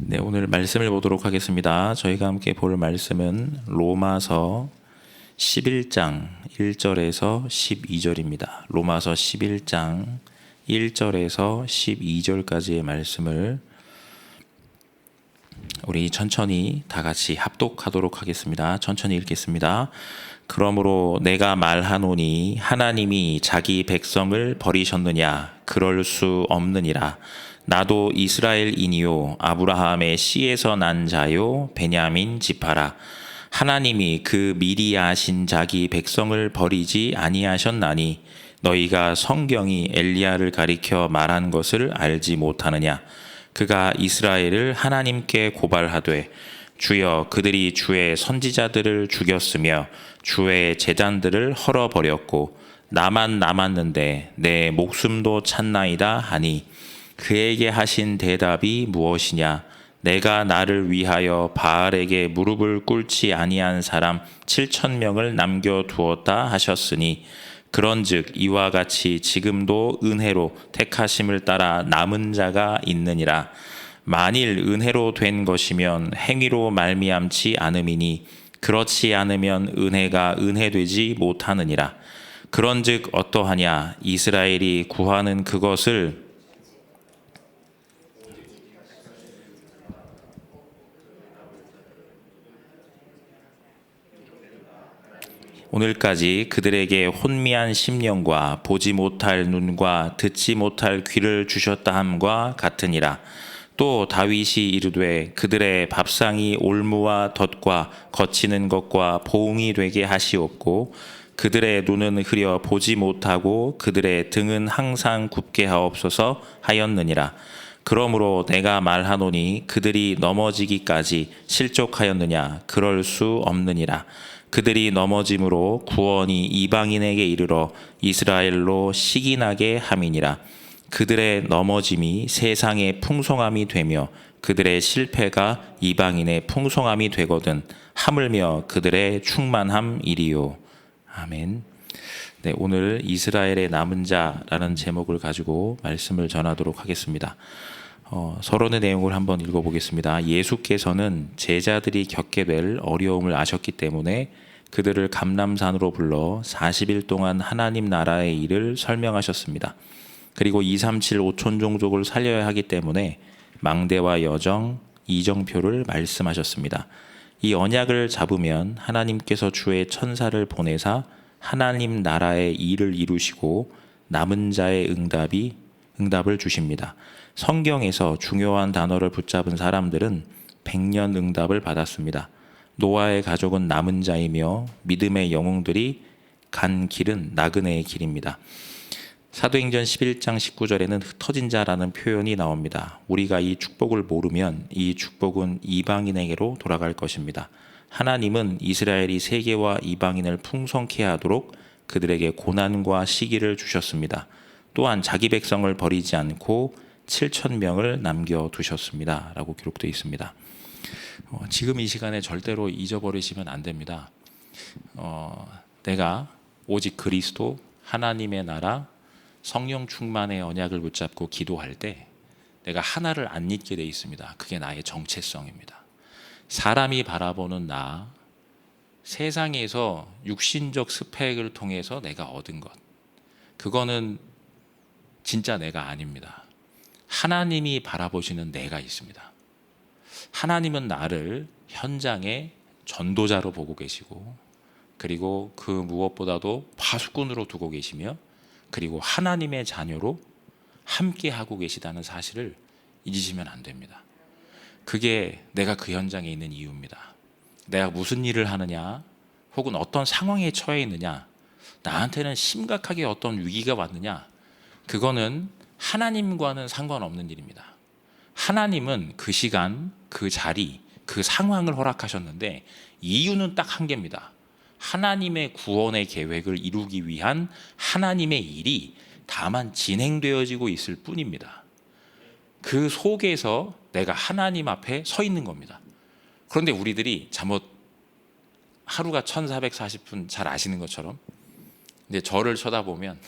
네, 오늘 말씀을 보도록 하겠습니다. 저희가 함께 볼 말씀은 로마서 11장 1절에서 12절입니다. 로마서 11장 1절에서 12절까지의 말씀을 우리 천천히 다 같이 합독하도록 하겠습니다. 천천히 읽겠습니다. 그러므로 내가 말하노니 하나님이 자기 백성을 버리셨느냐? 그럴 수 없느니라. 나도 이스라엘인이요 아브라함의 씨에서 난 자요 베냐민 지파라. 하나님이 그 미리 아신 자기 백성을 버리지 아니하셨나니 너희가 성경이 엘리야를 가리켜 말한 것을 알지 못하느냐? 그가 이스라엘을 하나님께 고발하되 주여 그들이 주의 선지자들을 죽였으며 주의 제단들을 헐어버렸고 나만 남았는데 내 목숨도 찾나이다 하니 그에게 하신 대답이 무엇이냐? 내가 나를 위하여 바알에게 무릎을 꿇지 아니한 사람 7,000명을 남겨두었다 하셨으니 그런즉 이와 같이 지금도 은혜로 택하심을 따라 남은 자가 있느니라. 만일 은혜로 된 것이면 행위로 말미암지 않음이니 그렇지 않으면 은혜가 은혜되지 못하느니라. 그런즉 어떠하냐? 이스라엘이 구하는 그것을 오늘까지 그들에게 혼미한 심령과 보지 못할 눈과 듣지 못할 귀를 주셨다 함과 같으니라. 또 다윗이 이르되 그들의 밥상이 올무와 덫과 거치는 것과 보응이 되게 하시옵고 그들의 눈은 흐려 보지 못하고 그들의 등은 항상 굽게 하옵소서 하였느니라. 그러므로 내가 말하노니 그들이 넘어지기까지 실족하였느냐? 그럴 수 없느니라. 그들이 넘어짐으로 구원이 이방인에게 이르러 이스라엘로 시기나게 함이니라. 그들의 넘어짐이 세상의 풍성함이 되며 그들의 실패가 이방인의 풍성함이 되거든 하물며 그들의 충만함이리요. 아멘. 네, 오늘 이스라엘의 남은 자라는 제목을 가지고 말씀을 전하도록 하겠습니다. 서론의 내용을 한번 읽어보겠습니다. 예수께서는 제자들이 겪게 될 어려움을 아셨기 때문에 그들을 감람산으로 불러 40일 동안 하나님 나라의 일을 설명하셨습니다. 그리고 237 5천 종족을 살려야 하기 때문에 망대와 여정, 이정표를 말씀하셨습니다. 이 언약을 잡으면 하나님께서 주의 천사를 보내사 하나님 나라의 일을 이루시고 남은 자의 응답을 주십니다. 성경에서 중요한 단어를 붙잡은 사람들은 100년 응답을 받았습니다. 노아의 가족은 남은 자이며 믿음의 영웅들이 간 길은 나그네의 길입니다. 사도행전 11장 19절에는 흩어진 자라는 표현이 나옵니다. 우리가 이 축복을 모르면 이 축복은 이방인에게로 돌아갈 것입니다. 하나님은 이스라엘이 세계와 이방인을 풍성케 하도록 그들에게 고난과 시기를 주셨습니다. 또한 자기 백성을 버리지 않고 7,000명을 남겨두셨습니다. 라고 기록되어 있습니다. 지금 이 시간에 절대로 잊어버리시면 안 됩니다. 내가 오직 그리스도, 하나님의 나라, 성령 충만의 언약을 붙잡고 기도할 때 내가 하나를 안 잊게 되어 있습니다. 그게 나의 정체성입니다. 사람이 바라보는 나, 세상에서 육신적 스펙을 통해서 내가 얻은 것, 그거는 진짜 내가 아닙니다. 하나님이 바라보시는 내가 있습니다. 하나님은 나를 현장의 전도자로 보고 계시고 그리고 그 무엇보다도 파수꾼으로 두고 계시며 그리고 하나님의 자녀로 함께 하고 계시다는 사실을 잊으시면 안 됩니다. 그게 내가 그 현장에 있는 이유입니다. 내가 무슨 일을 하느냐 혹은 어떤 상황에 처해 있느냐, 나한테는 심각하게 어떤 위기가 왔느냐, 그거는 하나님과는 상관없는 일입니다. 하나님은 그 시간, 그 자리, 그 상황을 허락하셨는데 이유는 딱 한 개입니다. 하나님의 구원의 계획을 이루기 위한 하나님의 일이 다만 진행되어지고 있을 뿐입니다. 그 속에서 내가 하나님 앞에 서 있는 겁니다. 그런데 우리들이 잘못 하루가 1440분 잘 아시는 것처럼 근데 저를 쳐다보면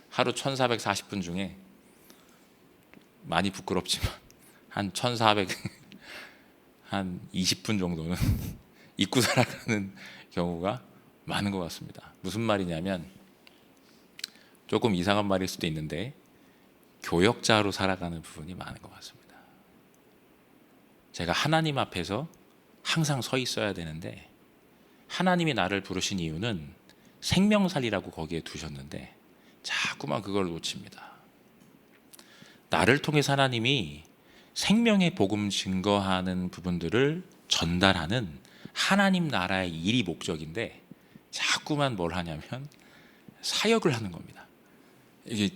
하루 1440분 중에 많이 부끄럽지만 한 1400 한 20분 정도는 잊고 살아가는 경우가 많은 것 같습니다. 무슨 말이냐면 조금 이상한 말일 수도 있는데 교역자로 살아가는 부분이 많은 것 같습니다. 제가 하나님 앞에서 항상 서 있어야 되는데 하나님이 나를 부르신 이유는 생명살이라고 거기에 두셨는데 자꾸만 그걸 놓칩니다. 나를 통해서 하나님이 생명의 복음 증거하는 부분들을 전달하는 하나님 나라의 일이 목적인데 자꾸만 뭘 하냐면 사역을 하는 겁니다. 이게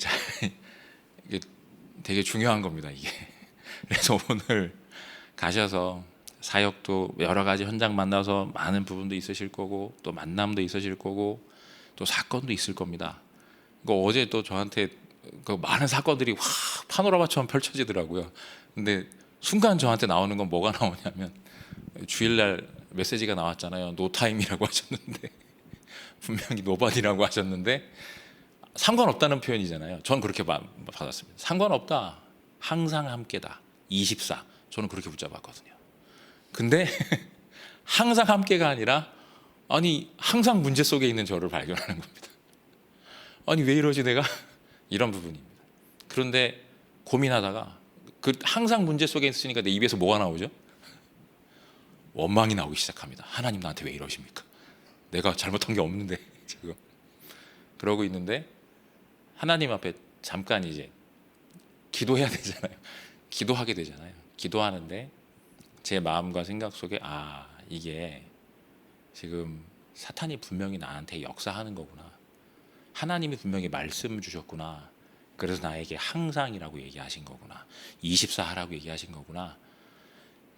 되게 중요한 겁니다. 이게. 그래서 오늘 가셔서 사역도 여러 가지 현장 만나서 많은 부분도 있으실 거고 또 만남도 있으실 거고 또 사건도 있을 겁니다. 어제 또 저한테 그 많은 사건들이 확 파노라마처럼 펼쳐지더라고요. 근데 순간 저한테 나오는 건 뭐가 나오냐면 주일날 메시지가 나왔잖아요. 노타임이라고 하셨는데 분명히 노바디라고 하셨는데 상관없다는 표현이잖아요. 저는 그렇게 받았습니다. 상관없다. 항상 함께다. 24. 저는 그렇게 붙잡았거든요. 근데 항상 함께가 아니라 아니 항상 문제 속에 있는 저를 발견하는 겁니다. 아니 왜 이러지 내가? 이런 부분입니다. 그런데 고민하다가 그 항상 문제 속에 있으니까 내 입에서 뭐가 나오죠? 원망이 나오기 시작합니다. 하나님 나한테 왜 이러십니까? 내가 잘못한 게 없는데 지금 그러고 있는데 하나님 앞에 잠깐 이제 기도해야 되잖아요. 기도하게 되잖아요. 기도하는데 제 마음과 생각 속에 이게 지금 사탄이 분명히 나한테 역사하는 거구나. 하나님이 분명히 말씀 주셨구나. 그래서 나에게 항상이라고 얘기하신 거구나. 24 하라고 얘기하신 거구나.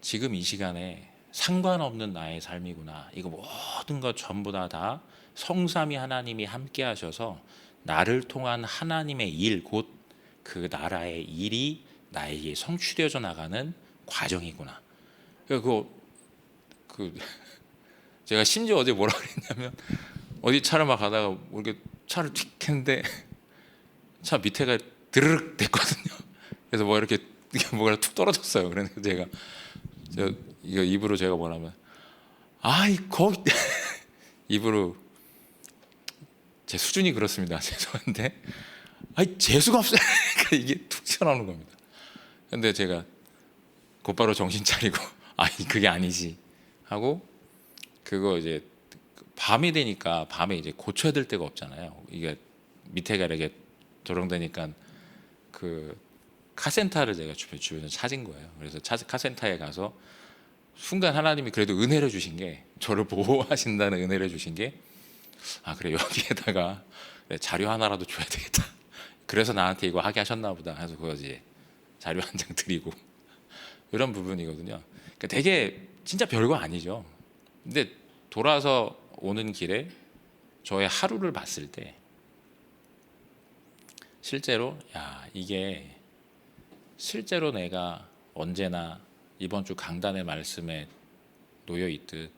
지금 이 시간에 상관없는 나의 삶이구나. 이거 모든 것 전부 다 성삼위 하나님이 함께 하셔서 나를 통한 하나님의 일, 곧 그 나라의 일이 나에게 성취되어져 나가는 과정이구나. 제가 심지어 어제 뭐라 그랬냐면 어디 차를 막 가다가 이렇게 차를 틱 했는데 차 밑에가 드르륵 됐거든요. 그래서 이렇게 뭐가 툭 떨어졌어요. 그래서 제가 이거 입으로 제가 뭐라면 거기 입으로 제 수준이 그렇습니다. 죄송한데 재수가 없어요. 이게 툭 튀어나오는 겁니다. 근데 제가 곧바로 정신 차리고 그게 아니지 하고 그거 이제 밤이 되니까 밤에 이제 고쳐야 될 데가 없잖아요. 이게 밑에가 이렇게 도롱되니까 그 카센터를 제가 주변에 찾은 거예요. 그래서 카센터에 가서 순간 하나님이 그래도 은혜를 주신 게 저를 보호하신다는 은혜를 주신 게 그래 여기에다가 자료 하나라도 줘야 되겠다. 그래서 나한테 이거 하게 하셨나 보다 해서 그거 이제 자료 한 장 드리고 이런 부분이거든요. 그러니까 되게 진짜 별거 아니죠. 근데 돌아서 오는 길에 저의 하루를 봤을 때 실제로 이게 실제로 내가 언제나 이번 주 강단의 말씀에 놓여 있듯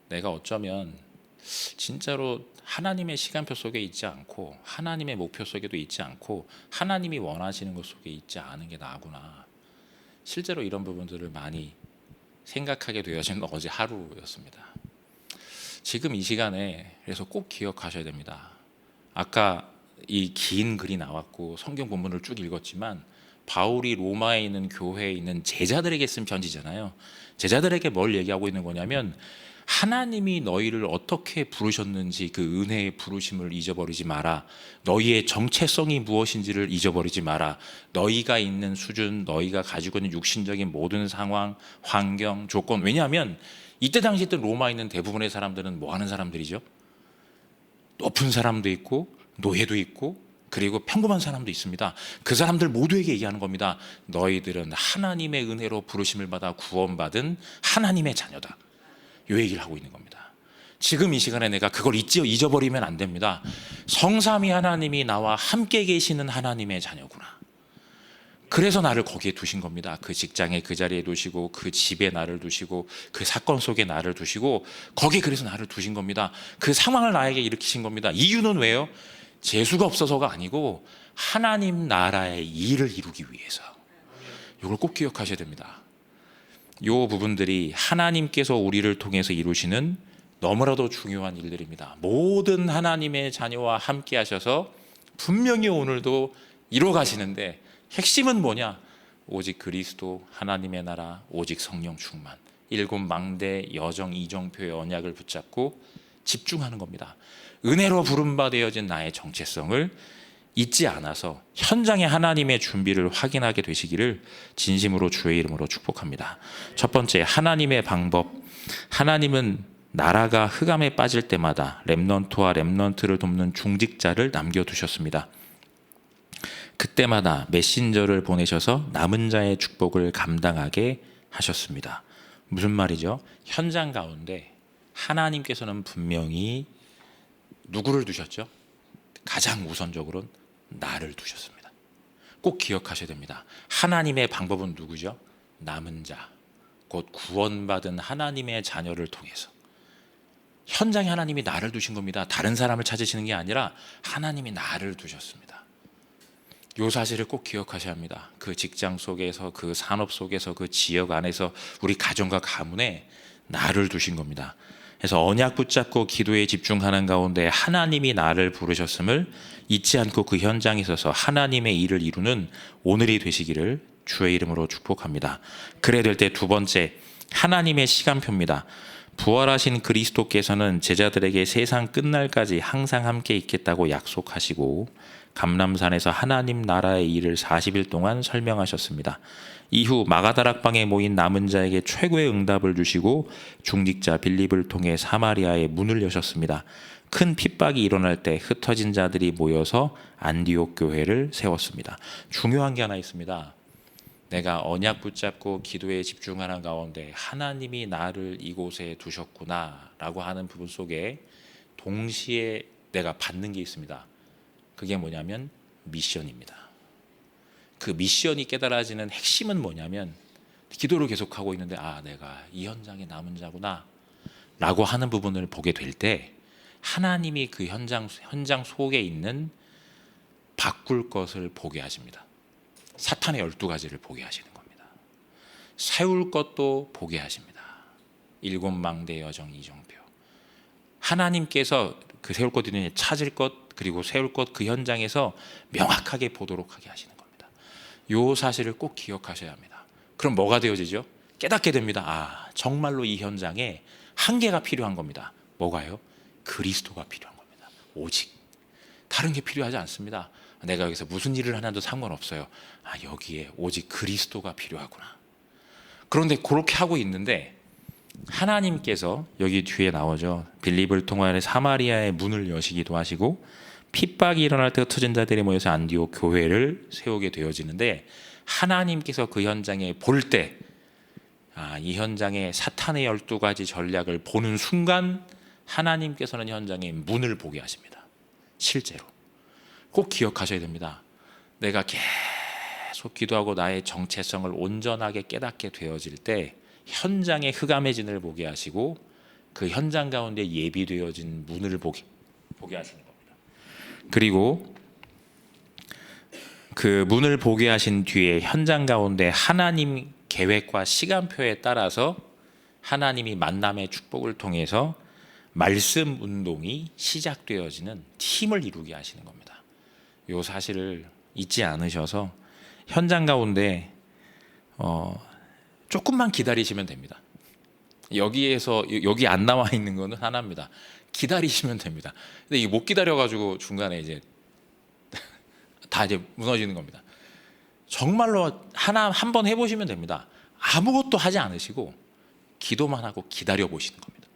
내가 어쩌면 진짜로 하나님의 시간표 속에 있지 않고 하나님의 목표 속에도 있지 않고 하나님이 원하시는 것 속에 있지 않은 게 나구나. 실제로 이런 부분들을 많이 생각하게 되어진 어제 하루였습니다. 지금 이 시간에 그래서 꼭 기억하셔야 됩니다. 아까 이 긴 글이 나왔고 성경 본문을 쭉 읽었지만 바울이 로마에 있는 교회에 있는 제자들에게 쓴 편지잖아요. 제자들에게 뭘 얘기하고 있는 거냐면 하나님이 너희를 어떻게 부르셨는지 그 은혜의 부르심을 잊어버리지 마라. 너희의 정체성이 무엇인지를 잊어버리지 마라. 너희가 있는 수준, 너희가 가지고 있는 육신적인 모든 상황, 환경, 조건. 왜냐하면 이때 당시 때 로마에 있는 대부분의 사람들은 뭐 하는 사람들이죠? 높은 사람도 있고 노예도 있고 그리고 평범한 사람도 있습니다. 그 사람들 모두에게 얘기하는 겁니다. 너희들은 하나님의 은혜로 부르심을 받아 구원받은 하나님의 자녀다. 이 얘기를 하고 있는 겁니다. 지금 이 시간에 내가 그걸 잊어버리면 안 됩니다. 성삼위 하나님이 나와 함께 계시는 하나님의 자녀구나. 그래서 나를 거기에 두신 겁니다. 그 직장에 그 자리에 두시고 그 집에 나를 두시고 그 사건 속에 나를 두시고 거기에 그래서 나를 두신 겁니다. 그 상황을 나에게 일으키신 겁니다. 이유는 왜요? 재수가 없어서가 아니고 하나님 나라의 일을 이루기 위해서. 이걸 꼭 기억하셔야 됩니다. 요 부분들이 하나님께서 우리를 통해서 이루시는 너무나도 중요한 일들입니다. 모든 하나님의 자녀와 함께 하셔서 분명히 오늘도 이뤄 가시는데, 핵심은 뭐냐? 오직 그리스도, 하나님의 나라, 오직 성령 충만, 일곱 망대 여정 이정표의 언약을 붙잡고 집중하는 겁니다. 은혜로 부름받아진 나의 정체성을 잊지 않아서 현장의 하나님의 준비를 확인하게 되시기를 진심으로 주의 이름으로 축복합니다. 첫 번째, 하나님의 방법. 하나님은 나라가 흑암에 빠질 때마다 렘넌트와 렘넌트를 돕는 중직자를 남겨두셨습니다. 그때마다 메신저를 보내셔서 남은 자의 축복을 감당하게 하셨습니다. 무슨 말이죠? 현장 가운데 하나님께서는 분명히 누구를 두셨죠? 가장 우선적으로는 나를 두셨습니다. 꼭 기억하셔야 됩니다. 하나님의 방법은 누구죠? 남은 자, 곧 구원받은 하나님의 자녀를 통해서. 현장에 하나님이 나를 두신 겁니다. 다른 사람을 찾으시는 게 아니라 하나님이 나를 두셨습니다. 이 사실을 꼭 기억하셔야 합니다. 그 직장 속에서, 그 산업 속에서, 그 지역 안에서 우리 가정과 가문에 나를 두신 겁니다. 그래서 언약 붙잡고 기도에 집중하는 가운데 하나님이 나를 부르셨음을 잊지 않고 그 현장에 서서 하나님의 일을 이루는 오늘이 되시기를 주의 이름으로 축복합니다. 그래야 될 때 두 번째, 하나님의 시간표입니다. 부활하신 그리스도께서는 제자들에게 세상 끝날까지 항상 함께 있겠다고 약속하시고 감람산에서 하나님 나라의 일을 40일 동안 설명하셨습니다. 이후 마가다락방에 모인 남은 자에게 최고의 응답을 주시고 중직자 빌립을 통해 사마리아의 문을 여셨습니다. 큰 핍박이 일어날 때 흩어진 자들이 모여서 안디옥 교회를 세웠습니다. 중요한 게 하나 있습니다. 내가 언약 붙잡고 기도에 집중하는 가운데 하나님이 나를 이곳에 두셨구나 라고 하는 부분 속에 동시에 내가 받는 게 있습니다. 그게 뭐냐면 미션입니다. 그 미션이 깨달아지는 핵심은 뭐냐면, 기도를 계속하고 있는데 내가 이 현장에 남은 자구나 라고 하는 부분을 보게 될 때 하나님이 그 현장 속에 있는 바꿀 것을 보게 하십니다. 사탄의 12가지를 보게 하시는 겁니다. 세울 것도 보게 하십니다. 일곱 망대 여정 이정표. 하나님께서 그 세울 것 있는 찾을 것, 그리고 세울 것, 그 현장에서 명확하게 보도록 하게 하시는 겁니다. 이 사실을 꼭 기억하셔야 합니다. 그럼 뭐가 되어지죠? 깨닫게 됩니다. 정말로 이 현장에 한 개가 필요한 겁니다. 뭐가요? 그리스도가 필요한 겁니다. 오직 다른 게 필요하지 않습니다. 내가 여기서 무슨 일을 하나도 상관없어요. 여기에 오직 그리스도가 필요하구나. 그런데 그렇게 하고 있는데 하나님께서 여기 뒤에 나오죠. 빌립을 통하여 사마리아의 문을 여시기도 하시고 핍박이 일어날 때 흩어진 자들이 모여서 안디옥 교회를 세우게 되어지는데, 하나님께서 그 현장에 볼 때 이 현장에 사탄의 12가지 전략을 보는 순간 하나님께서는 현장에 문을 보게 하십니다. 실제로 꼭 기억하셔야 됩니다. 내가 계속 기도하고 나의 정체성을 온전하게 깨닫게 되어질 때 현장의 흑암의 진을 보게 하시고 그 현장 가운데 예비되어진 문을 보게 하시는 겁니다. 그리고 그 문을 보게 하신 뒤에 현장 가운데 하나님 계획과 시간표에 따라서 하나님이 만남의 축복을 통해서 말씀 운동이 시작되어지는 팀을 이루게 하시는 겁니다. 이 사실을 잊지 않으셔서 현장 가운데 조금만 기다리시면 됩니다. 여기 안 나와 있는 거는 하나입니다. 기다리시면 됩니다. 근데 이게 못 기다려가지고 중간에 이제 다 이제 무너지는 겁니다. 정말로 한 번 해보시면 됩니다. 아무것도 하지 않으시고 기도만 하고 기다려 보시는 겁니다.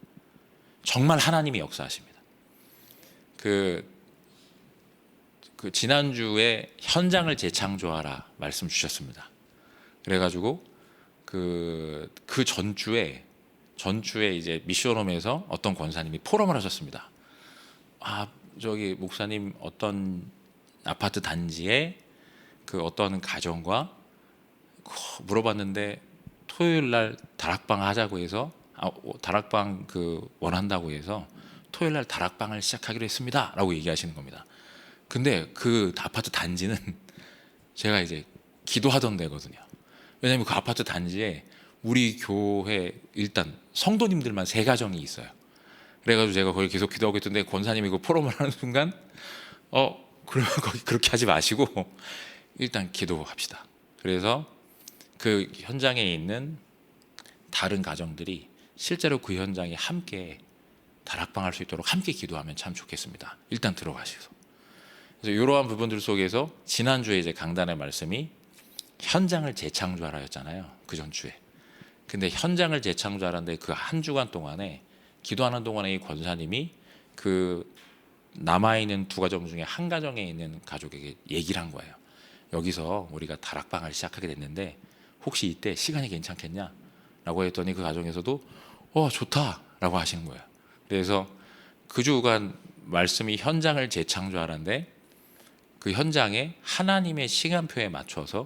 정말 하나님이 역사하십니다. 그 지난주에 현장을 재창조하라 말씀 주셨습니다. 그래가지고 그 전주에 이제 미션홈에서 어떤 권사님이 포럼을 하셨습니다. 저기 목사님, 어떤 아파트 단지에 그 어떤 가정과 물어봤는데 토요일 날 다락방 하자고 해서 다락방 원한다고 해서 토요일 날 다락방을 시작하기로 했습니다라고 얘기하시는 겁니다. 근데 그 아파트 단지는 제가 이제 기도하던 데거든요. 왜냐하면 그 아파트 단지에 우리 교회 일단 성도님들만 3가정이 있어요. 그래가지고 제가 거기 계속 기도하고 있던데 권사님이 그 포럼을 하는 순간 그러면 거기 그렇게 하지 마시고 일단 기도합시다. 그래서 그 현장에 있는 다른 가정들이 실제로 그 현장에 함께 다락방할 수 있도록 함께 기도하면 참 좋겠습니다. 일단 들어가셔서. 그래서 이러한 부분들 속에서 지난주에 이제 강단의 말씀이 현장을 재창조하라였잖아요. 그 전주에. 근데 현장을 재창조하라는데 그 한 주간 동안에 기도하는 동안에 이 권사님이 그 남아있는 2가정 중에 한 가정에 있는 가족에게 얘기를 한 거예요. 여기서 우리가 다락방을 시작하게 됐는데 혹시 이때 시간이 괜찮겠냐? 라고 했더니 그 가정에서도 좋다 라고 하시는 거예요. 그래서 그 주간 말씀이 현장을 재창조하라는데 그 현장에 하나님의 시간표에 맞춰서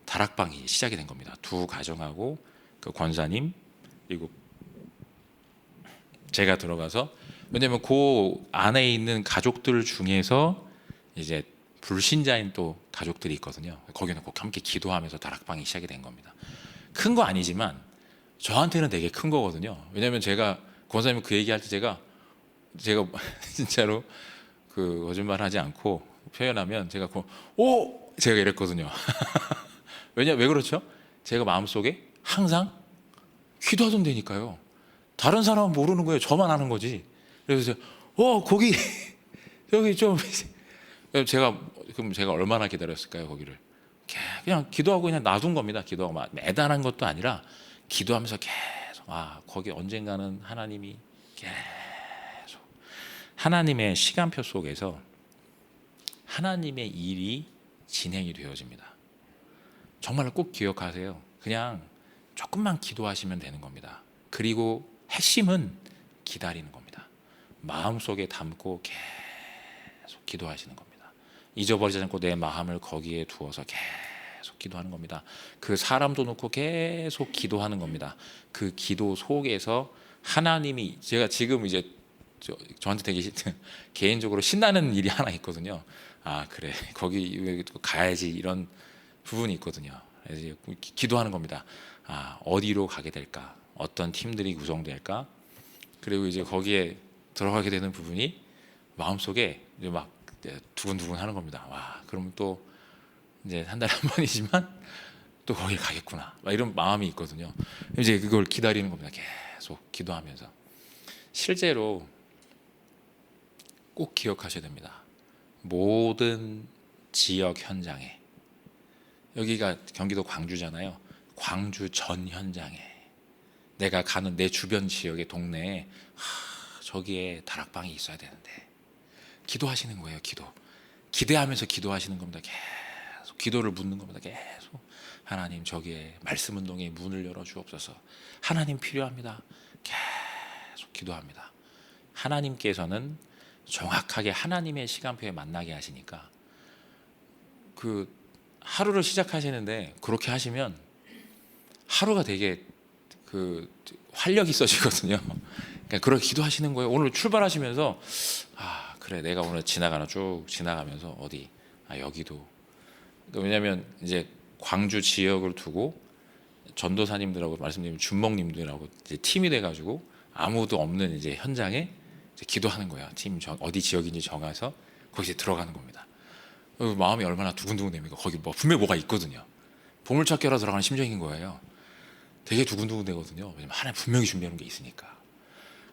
다락방이 시작이 된 겁니다. 2가정하고 그 권사님 그리고 제가 들어가서, 왜냐면 그 안에 있는 가족들 중에서 이제 불신자인 또 가족들이 있거든요. 거기는 꼭 함께 기도하면서 다락방이 시작이 된 겁니다. 큰 거 아니지만 저한테는 되게 큰 거거든요. 왜냐면 제가 권사님 그 얘기할 때 제가 진짜로 그 거짓말하지 않고 표현하면 제가 제가 이랬거든요. 왜 그렇죠? 제가 마음속에 항상 기도하던데니까요. 다른 사람은 모르는 거예요. 저만 아는 거지. 그래서 거기 여기 좀 그럼 제가 얼마나 기다렸을까요? 거기를 그냥 기도하고 그냥 놔둔 겁니다. 기도하고 막 매달한 것도 아니라 기도하면서 계속 거기 언젠가는 하나님이 계속 하나님의 시간표 속에서 하나님의 일이 진행이 되어집니다. 정말 꼭 기억하세요. 그냥 조금만 기도하시면 되는 겁니다. 그리고 핵심은 기다리는 겁니다. 마음속에 담고 계속 기도하시는 겁니다. 잊어버리지 않고 내 마음을 거기에 두어서 계속 기도하는 겁니다. 그 사람도 놓고 계속 기도하는 겁니다. 그 기도 속에서 하나님이, 제가 지금 이제 저한테 되게 개인적으로 신나는 일이 하나 있거든요. 그래 거기 가야지 이런 부분이 있거든요. 그래서 기도하는 겁니다. 어디로 가게 될까? 어떤 팀들이 구성될까? 그리고 이제 거기에 들어가게 되는 부분이 마음속에 이제 막 두근두근 하는 겁니다. 그럼 또 이제 한 달에 한 번이지만 또 거기 가겠구나. 막 이런 마음이 있거든요. 이제 그걸 기다리는 겁니다. 계속 기도하면서. 실제로 꼭 기억하셔야 됩니다. 모든 지역 현장에, 여기가 경기도 광주잖아요. 광주 전 현장에, 내가 가는 내 주변 지역의 동네에 저기에 다락방이 있어야 되는데 기도하시는 거예요. 기대하면서 기도하시는 겁니다. 계속 기도를 묻는 겁니다. 계속 하나님 저기에 말씀 운동의 문을 열어 주옵소서. 하나님 필요합니다. 계속 기도합니다. 하나님께서는 정확하게 하나님의 시간표에 만나게 하시니까 그 하루를 시작하시는데 그렇게 하시면 하루가 되게 그 활력이 있어지거든요. 그러니까 그렇게 기도하시는 거예요. 오늘 출발하시면서 그래 내가 오늘 쭉 지나가면서 어디 여기도, 왜냐하면 이제 광주 지역을 두고 전도사님들하고 말씀드리면 준목님들하고 이제 팀이 돼가지고 아무도 없는 이제 현장에 이제 기도하는 거예요. 팀 어디 지역인지 정해서 거기에 들어가는 겁니다. 마음이 얼마나 두근두근 됩니까? 거기 분명히 뭐가 있거든요. 보물찾기하러 들어가는 심정인 거예요. 되게 두근두근 되거든요. 왜냐면 하나님 분명히 준비하는 게 있으니까.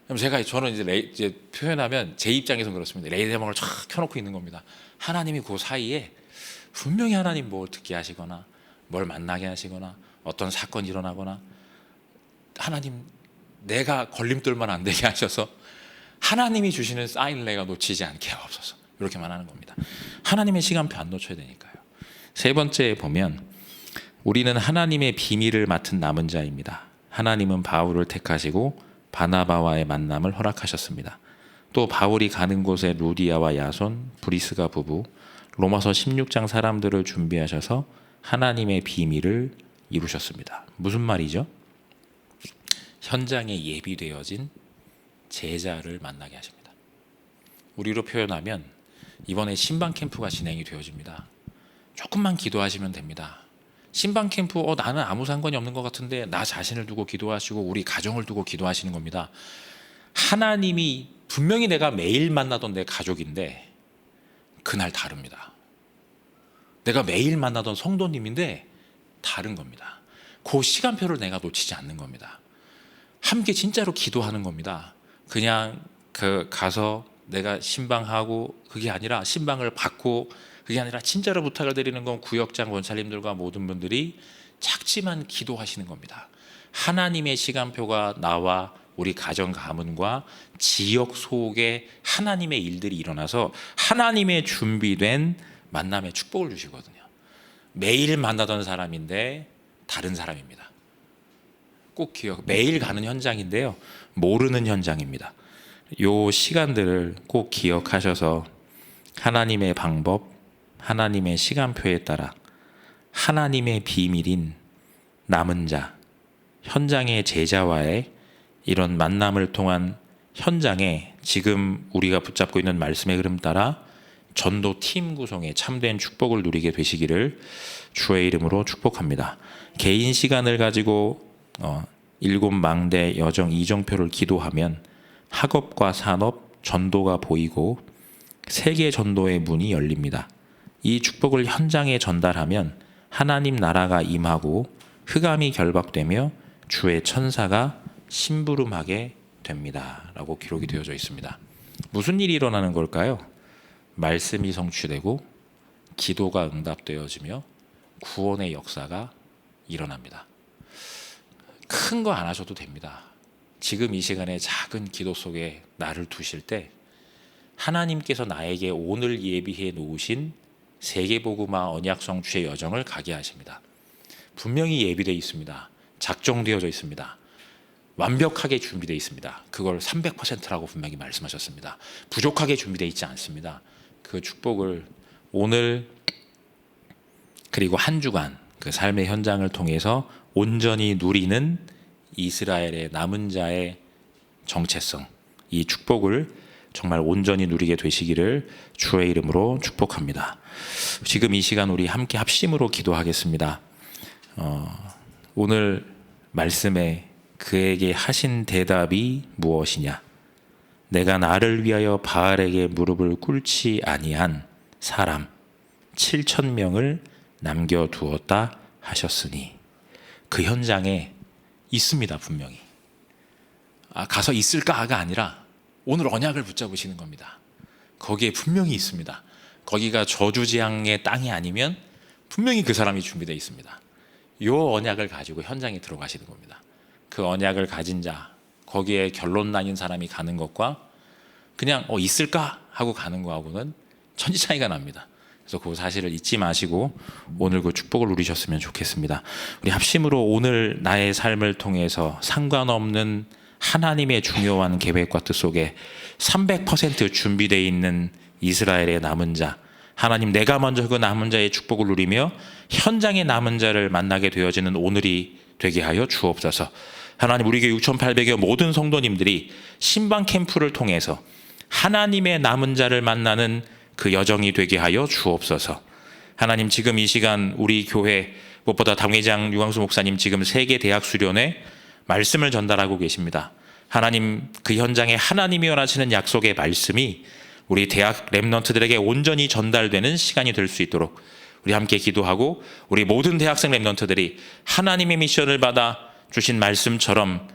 그럼 저는 이제 표현하면 제 입장에서는 그렇습니다. 레이더망을 쫙 켜놓고 있는 겁니다. 하나님이 그 사이에 분명히 하나님 뭘 듣게 하시거나 뭘 만나게 하시거나 어떤 사건이 일어나거나 하나님 내가 걸림돌만 안 되게 하셔서 하나님이 주시는 사인을 내가 놓치지 않게 하옵소서. 이렇게만 하는 겁니다. 하나님의 시간표 안 놓쳐야 되니까요. 3번째에 보면 우리는 하나님의 비밀을 맡은 남은 자입니다. 하나님은 바울을 택하시고 바나바와의 만남을 허락하셨습니다. 또 바울이 가는 곳에 루디아와 야손, 브리스가 부부, 로마서 16장 사람들을 준비하셔서 하나님의 비밀을 이루셨습니다. 무슨 말이죠? 현장에 예비되어진 제자를 만나게 하십니다. 우리로 표현하면 이번에 신방 캠프가 진행이 되어집니다. 조금만 기도하시면 됩니다. 신방 캠프 나는 아무 상관이 없는 것 같은데 나 자신을 두고 기도하시고 우리 가정을 두고 기도하시는 겁니다. 하나님이 분명히 내가 매일 만나던 내 가족인데 그날 다릅니다. 내가 매일 만나던 성도님인데 다른 겁니다. 그 시간표를 내가 놓치지 않는 겁니다. 함께 진짜로 기도하는 겁니다. 그냥 가서 내가 신방하고 그게 아니라 신방을 받고 그게 아니라 진짜로 부탁을 드리는 건 구역장 권사님들과 모든 분들이 작지만 기도하시는 겁니다. 하나님의 시간표가 나와 우리 가정 가문과 지역 속에 하나님의 일들이 일어나서 하나님의 준비된 만남의 축복을 주시거든요. 매일 만나던 사람인데 다른 사람입니다. 꼭 매일 가는 현장인데요, 모르는 현장입니다. 요 시간들을 꼭 기억하셔서 하나님의 방법, 하나님의 시간표에 따라 하나님의 비밀인 남은 자, 현장의 제자와의 이런 만남을 통한 현장에 지금 우리가 붙잡고 있는 말씀의 흐름 따라 전도 팀 구성에 참된 축복을 누리게 되시기를 주의 이름으로 축복합니다. 개인 시간을 가지고 7망대 여정 이정표를 기도하면 학업과 산업, 전도가 보이고 세계 전도의 문이 열립니다. 이 축복을 현장에 전달하면 하나님 나라가 임하고 흑암이 결박되며 주의 천사가 심부름하게 됩니다. 라고 기록이 되어져 있습니다. 무슨 일이 일어나는 걸까요? 말씀이 성취되고 기도가 응답되어지며 구원의 역사가 일어납니다. 큰 거 안 하셔도 됩니다. 지금 이 시간에 작은 기도 속에 나를 두실 때 하나님께서 나에게 오늘 예비해 놓으신 세계복음화 언약성 주의 여정을 가게 하십니다. 분명히 예비되어 있습니다. 작정되어져 있습니다. 완벽하게 준비되어 있습니다. 그걸 300%라고 분명히 말씀하셨습니다. 부족하게 준비되어 있지 않습니다. 그 축복을 오늘 그리고 한 주간 그 삶의 현장을 통해서 온전히 누리는 이스라엘의 남은 자의 정체성, 이 축복을 정말 온전히 누리게 되시기를 주의 이름으로 축복합니다. 지금 이 시간 우리 함께 합심으로 기도하겠습니다. 오늘 말씀에 그에게 하신 대답이 무엇이냐? 내가 나를 위하여 바알에게 무릎을 꿇지 아니한 사람 7,000명을 남겨두었다 하셨으니, 그 현장에 있습니다. 분명히 가서 있을까가 아니라 오늘 언약을 붙잡으시는 겁니다. 거기에 분명히 있습니다. 거기가 저주지향의 땅이 아니면 분명히 그 사람이 준비되어 있습니다. 요 언약을 가지고 현장에 들어가시는 겁니다. 그 언약을 가진 자, 거기에 결론 나인 사람이 가는 것과 그냥 있을까 하고 가는 거하고는 천지 차이가 납니다. 그래서 그 사실을 잊지 마시고 오늘 그 축복을 누리셨으면 좋겠습니다. 우리 합심으로 오늘 나의 삶을 통해서 상관없는 하나님의 중요한 계획과 뜻 속에 300% 준비되어 있는 이스라엘의 남은 자, 하나님 내가 먼저 그 남은 자의 축복을 누리며 현장의 남은 자를 만나게 되어지는 오늘이 되게 하여 주옵소서. 하나님, 우리 교회 6,800여 모든 성도님들이 신방 캠프를 통해서 하나님의 남은 자를 만나는 그 여정이 되게 하여 주옵소서. 하나님, 지금 이 시간 우리 교회 무엇보다 당회장 유광수 목사님 지금 세계 대학 수련회 말씀을 전달하고 계십니다. 하나님, 그 현장에 하나님이 원하시는 약속의 말씀이 우리 대학 랩런트들에게 온전히 전달되는 시간이 될 수 있도록 우리 함께 기도하고, 우리 모든 대학생 랩런트들이 하나님의 미션을 받아 주신 말씀처럼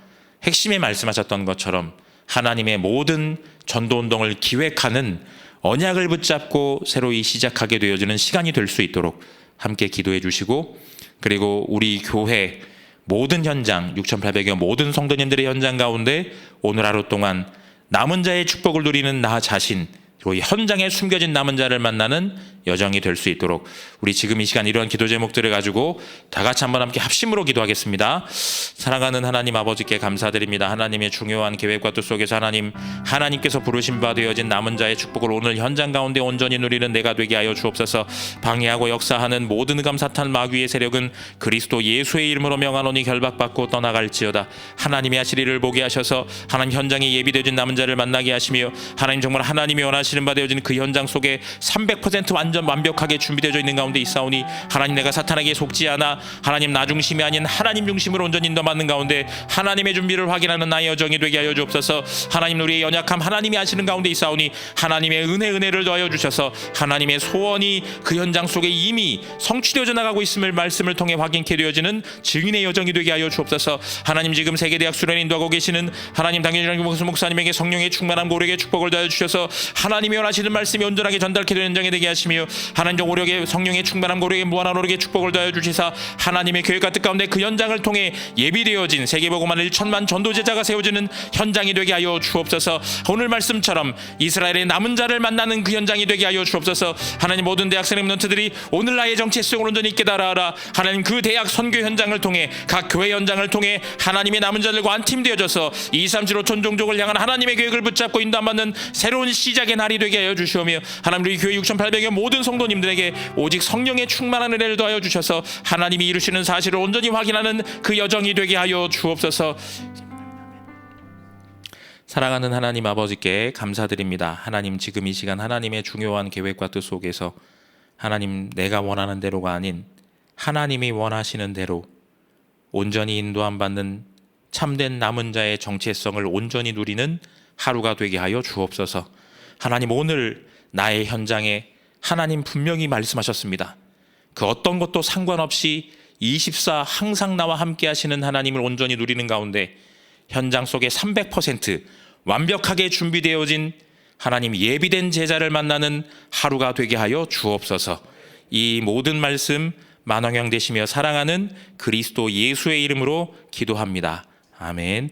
핵심에 말씀하셨던 것처럼 하나님의 모든 전도운동을 기획하는 언약을 붙잡고 새로이 시작하게 되어지는 시간이 될 수 있도록 함께 기도해 주시고, 그리고 우리 교회 모든 현장 6,800여 모든 성도님들의 현장 가운데 오늘 하루 동안 남은 자의 축복을 누리는 나 자신, 그리고 이 현장에 숨겨진 남은 자를 만나는 여정이 될 수 있도록 우리 지금 이 시간 이러한 기도 제목들을 가지고 다 같이 한번 함께 합심으로 기도하겠습니다. 사랑하는 하나님 아버지께 감사드립니다. 하나님의 중요한 계획과 뜻 속에서 하나님께서 부르신 바 되어진 남은 자의 축복을 오늘 현장 가운데 온전히 누리는 내가 되게 하여 주옵소서. 방해하고 역사하는 모든 흑암 사탄 마귀의 세력은 그리스도 예수의 이름으로 명하노니 결박받고 떠나갈지어다. 하나님의 하실 일을 보게 하셔서 하나님 현장에 예비되어진 남은 자를 만나게 하시며, 하나님 정말 하나님이 원하시는 바 되어진 그 현장 속에 300% 완전 완벽하게 준비되어 있는 가운데 있사오니 하나님, 내가 사탄에게 속지 않아 하나님 나 중심이 아닌 하나님 중심으로 온전히 인도받는 가운데 하나님의 준비를 확인하는 나의 여정이 되게 하여 주옵소서. 하나님, 우리의 연약함 하나님이 아시는 가운데 있사오니 하나님의 은혜를 더하여 주셔서 하나님의 소원이 그 현장 속에 이미 성취되어져 나가고 있음을 말씀을 통해 확인케 되어지는 증인의 여정이 되게 하여 주옵소서. 하나님, 지금 세계대학 수련회 인도하고 계시는 하나님 당연히 목사님에게 성령의 충만함 고력의 축복을 더하여 주셔서 하나님이 원하시는 말씀이 온전하게 전달케 되는 현장이 되게 하시며 하나님 오력의 성령의 충만함 고력의 무한한 오력의 축복을 더하여 주시사 하나님의 교회가 뜻 가운데 그 현장을 통해 예비되어진 세계복음만 1천만 전도제자가 세워지는 현장이 되게 하여 주옵소서. 오늘 말씀처럼 이스라엘의 남은 자를 만나는 그 현장이 되게 하여 주옵소서. 하나님, 모든 대학생 렘넌트들이 오늘 나의 정체성을 온전히 깨달아라. 하나님, 그 대학 선교 현장을 통해 각 교회 현장을 통해 하나님의 남은 자들과 한 팀 되어져서 237호천 종족을 향한 하나님의 계획을 붙잡고 인도받는 새로운 시작의 날이 되게 하여 주시오며 하나님, 우리 교회 6,800여 모든 성도님들에게 오직 성령의 충만한 은혜를 더하여 주셔서 하나님이 이루시는 사실을 온전히 확인하는 그 여정이 되게 하여 주옵소서. 사랑하는 하나님 아버지께 감사드립니다. 하나님, 지금 이 시간 하나님의 중요한 계획과 뜻 속에서 하나님, 내가 원하는 대로가 아닌 하나님이 원하시는 대로 온전히 인도함 받는 참된 남은 자의 정체성을 온전히 누리는 하루가 되게 하여 주옵소서. 하나님, 오늘 나의 현장에 하나님 분명히 말씀하셨습니다. 그 어떤 것도 상관없이 24 항상 나와 함께 하시는 하나님을 온전히 누리는 가운데 현장 속에 300% 완벽하게 준비되어진 하나님 예비된 제자를 만나는 하루가 되게 하여 주옵소서. 이 모든 말씀 만왕형 되시며 사랑하는 그리스도 예수의 이름으로 기도합니다. 아멘.